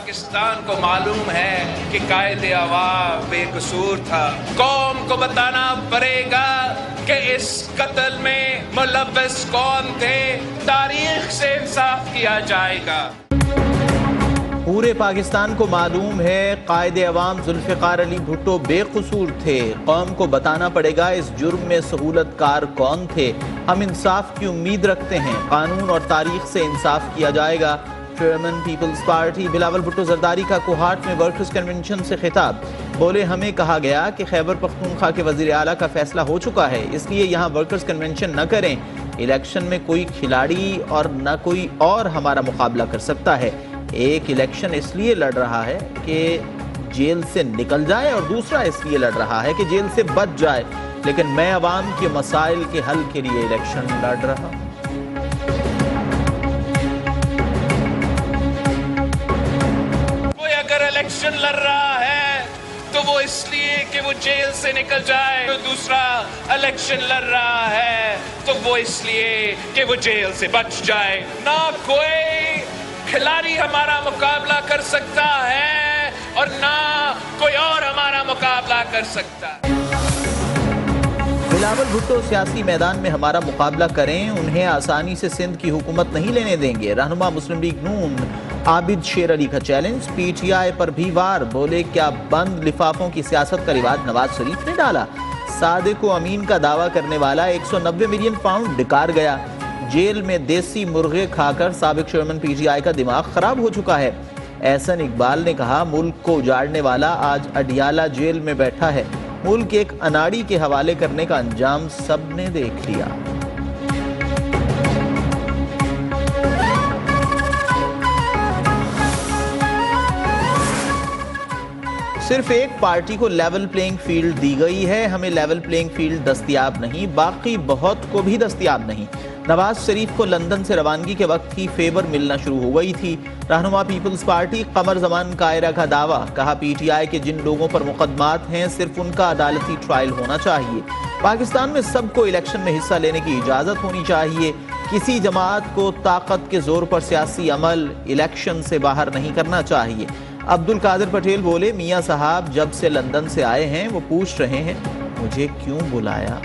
पाकिस्तान को मालूम है कि कायदे अवाम बेकसूर था। कौम को बताना पड़ेगा कि इस कत्ल में मुलव्वस कौन थे। तारीख से इंसाफ किया जाएगा। पूरे पाकिस्तान को मालूम है कायदे अवाम जुल्फ़िकार अली भुट्टो बेकसूर थे। कौम को बताना पड़ेगा इस जुर्म में सहूलतकार कौन थे। हम इंसाफ की उम्मीद रखते हैं। कानून और तारीख से इंसाफ किया जाएगा। चेयरमैन पीपल्स पार्टी बिलावल भुट्टो जरदारी का कोहाट में वर्कर्स कन्वेंशन से खिताब। बोले, हमें कहा गया कि खैबर पख्तूनख्वा के वज़ीर आला का फैसला हो चुका है, इसलिए यहाँ वर्कर्स कन्वेंशन न करें। इलेक्शन में कोई खिलाड़ी और न कोई और हमारा मुकाबला कर सकता है। एक इलेक्शन इसलिए लड़ रहा है कि जेल से निकल जाए और दूसरा इसलिए लड़ रहा है कि जेल से बच जाए, लेकिन मैं अवाम के मसाइल के हल के लिए इलेक्शन लड़ रहा हूं। कोई अगर इलेक्शन लड़ रहा है तो वो इसलिए कि वो जेल से निकल जाए, तो दूसरा इलेक्शन लड़ रहा है तो वो इसलिए कि वो जेल से बच जाए। ना कोई खिलाड़ी हमारा मुकाबला कर सकता है और ना कोई और हमारा मुकाबला कर सकता है। बिलावल भुट्टो सियासी मैदान में हमारा मुकाबला करें, उन्हें आसानी से सिंध की हुकूमत नहीं लेने देंगे। रहनुमा मुस्लिम लीग नून आबिद शेर अली का चैलेंज। पीटीआई पर भी वार। बोले, क्या बंद लिफाफों की सियासत का रिवाज नवाज शरीफ ने डाला? सादिक व अमीन का दावा करने वाला 190 मिलियन पाउंड डिकार गया। जेल में देसी मुर्गे खाकर साबिक चेयरमैन पीटीआई का दिमाग खराब हो चुका है। एहसन इकबाल ने कहा, मुल्क को उजाड़ने वाला आज अडियाला जेल में बैठा है। मुल्क एक अनाड़ी के हवाले करने का अंजाम सबने देख लिया। सिर्फ एक पार्टी को लेवल प्लेइंग फील्ड दी गई है। हमें लेवल प्लेइंग फील्ड दस्तयाब नहीं, बाकी बहुत को भी दस्तयाब नहीं। नवाज शरीफ को लंदन से रवानगी के वक्त ही फेवर मिलना शुरू हो गई थी। रहनुमा पीपल्स पार्टी कमर जमान कायरा का दावा। कहा, पीटीआई के जिन लोगों पर मुकदमात हैं सिर्फ उनका अदालती ट्रायल होना चाहिए। पाकिस्तान में सबको इलेक्शन में हिस्सा लेने की इजाज़त होनी चाहिए। किसी जमात को ताकत के जोर पर सियासी अमल इलेक्शन से बाहर नहीं करना चाहिए। अब्दुल कादिर पटेल बोले, मियाँ साहब जब से लंदन से आए हैं वो पूछ रहे हैं मुझे क्यों बुलाया।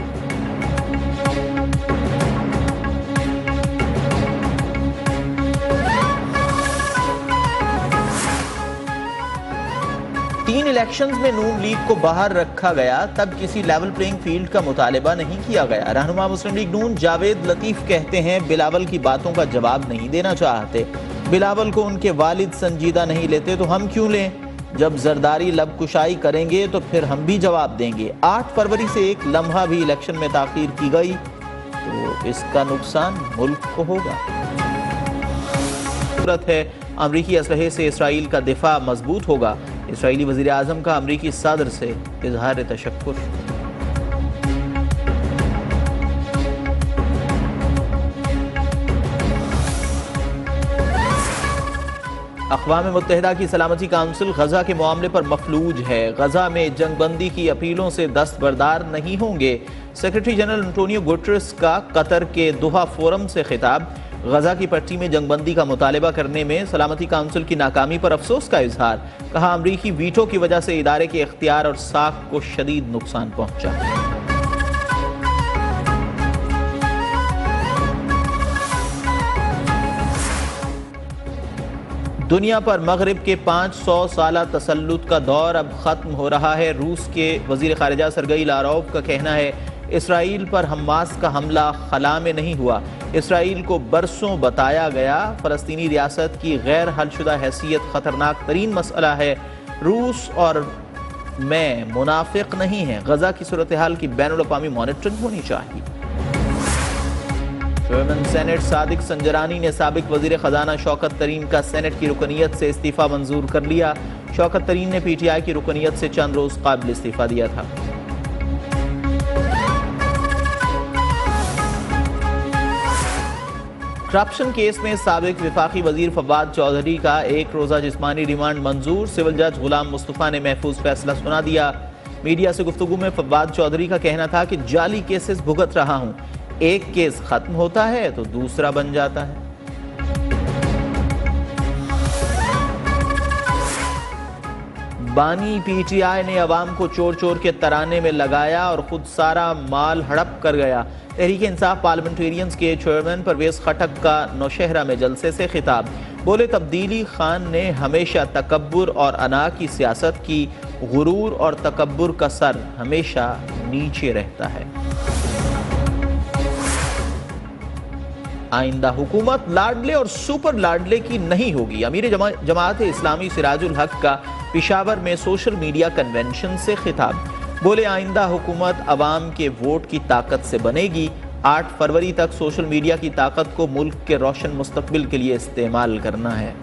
तीन इलेक्शंस में नून लीग को बाहर रखा गया, तब किसी लेवल प्लेइंग फील्ड का मुतालिबा नहीं किया गया। रहनुमा मुस्लिम लीग नून जावेद लतीफ कहते हैं, बिलावल की बातों का जवाब नहीं देना चाहते। बिलावल को उनके वालिद संजीदा नहीं लेते तो हम क्यों लें? जब जरदारी लब कुशाई करेंगे तो फिर हम भी जवाब देंगे। 8 फरवरी से एक लम्हा भी इलेक्शन में ताखीर की गई तो इसका नुकसान मुल्क को होगा। जरूरत है अमरीकी असलहे से इसराइल का दिफा मजबूत होगा। इसराइली वज़ीर आज़म का अमरीकी सदर से इजहार तशक्कुर। अक़वाम मुत्तहिदा की सलामती काउंसिल गजा के मामले पर मफलूज है। गजा में जंगबंदी की अपीलों से दस्तबरदार नहीं होंगे। सेक्रेटरी जनरल एंटोनियो गुटेरेस का कतर के दोहा फोरम से खिताब। गजा की पट्टी में जंगबंदी का मुतालबा करने में सलामती काउंसिल की नाकामी पर अफसोस का इजहार। कहा, अमरीकी वीटो की वजह से इदारे के इख्तियार और साख को शदीद नुकसान पहुंचा। दुनिया पर मगरिब के 500 साला तसल्लुत का दौर अब ख़त्म हो रहा है। रूस के वज़ीर ख़ारिजा सरगई लारोव का कहना है, इसराइल पर हमास का हमला खला में नहीं हुआ। इसराइल को बरसों बताया गया फ़लस्तीनी रियासत की गैर हलशुदा हैसियत ख़तरनाक तरीन मसला है। रूस और मैं मुनाफिक नहीं है। गजा की सूरत हाल की बैनुल-अक़वामी मॉनिटरिंग होनी चाहिए। चेयरमैन सेनेट सादिक संजरानी ने साबिक वजीर खजाना शौकत तरीन का सेनेट की रुकनियत से इस्तीफा मंजूर कर लिया। शौकत तरीन ने पीटीआई की रुकनियत से चंद रोज कबल इस्तीफा दिया था। करप्शन केस में साबिक विफाकी वजीर फवाद चौधरी का एक रोजा जिस्मानी रिमांड मंजूर। सिविल जज गुलाम मुस्तफा ने महफूज फैसला सुना दिया। मीडिया से गुफ्तगू में फवाद चौधरी का कहना था कि जाली केसेस भुगत रहा हूं, एक केस खत्म होता है तो दूसरा बन जाता है। बानी पीटीआई ने अवाम को चोर चोर के तराने में लगाया और खुद सारा माल हड़प कर गया। तहरीक इंसाफ पार्लियामेंटेरियंस के चेयरमैन परवेज खटक का नौशहरा में जलसे से खिताब। बोले तब्दीली खान ने हमेशा तकब्बुर और अना की सियासत की। गुरूर और तकब्बुर का सर हमेशा नीचे रहता है। आइंदा हुकूमत लाडले और सुपर लाडले की नहीं होगी। अमीर जमात इस्लामी सिराजुल हक का पेशावर में सोशल मीडिया कन्वेंशन से खिताब। बोले आइंदा हुकूमत अवाम के वोट की ताकत से बनेगी। 8 फरवरी तक सोशल मीडिया की ताकत को मुल्क के रोशन मुस्तकबिल के लिए इस्तेमाल करना है।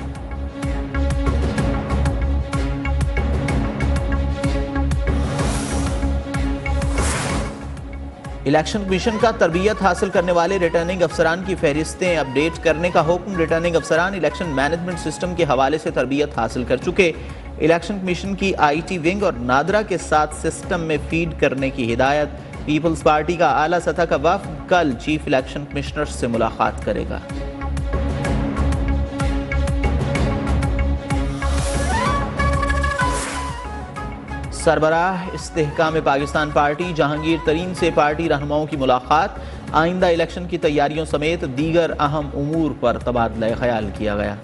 इलेक्शन कमीशन का तरबियत हासिल करने वाले रिटर्निंग अफसरान की फहरिस्तें अपडेट करने का हुक्म। रिटर्निंग अफसरान इलेक्शन मैनेजमेंट सिस्टम के हवाले से तरबियत हासिल कर चुके। इलेक्शन कमीशन की IT विंग और नादरा के साथ सिस्टम में फीड करने की हिदायत। पीपल्स पार्टी का आला सतह का वफ्द कल चीफ इलेक्शन कमिश्नर से मुलाकात करेगा। सरबराह इस्तेहकाम पाकिस्तान पार्टी जहांगीर तरीन से पार्टी रहनुमाओं की मुलाकात। आइंदा इलेक्शन की तैयारियों समेत दीगर अहम उमूर पर तबादला ख्याल किया गया।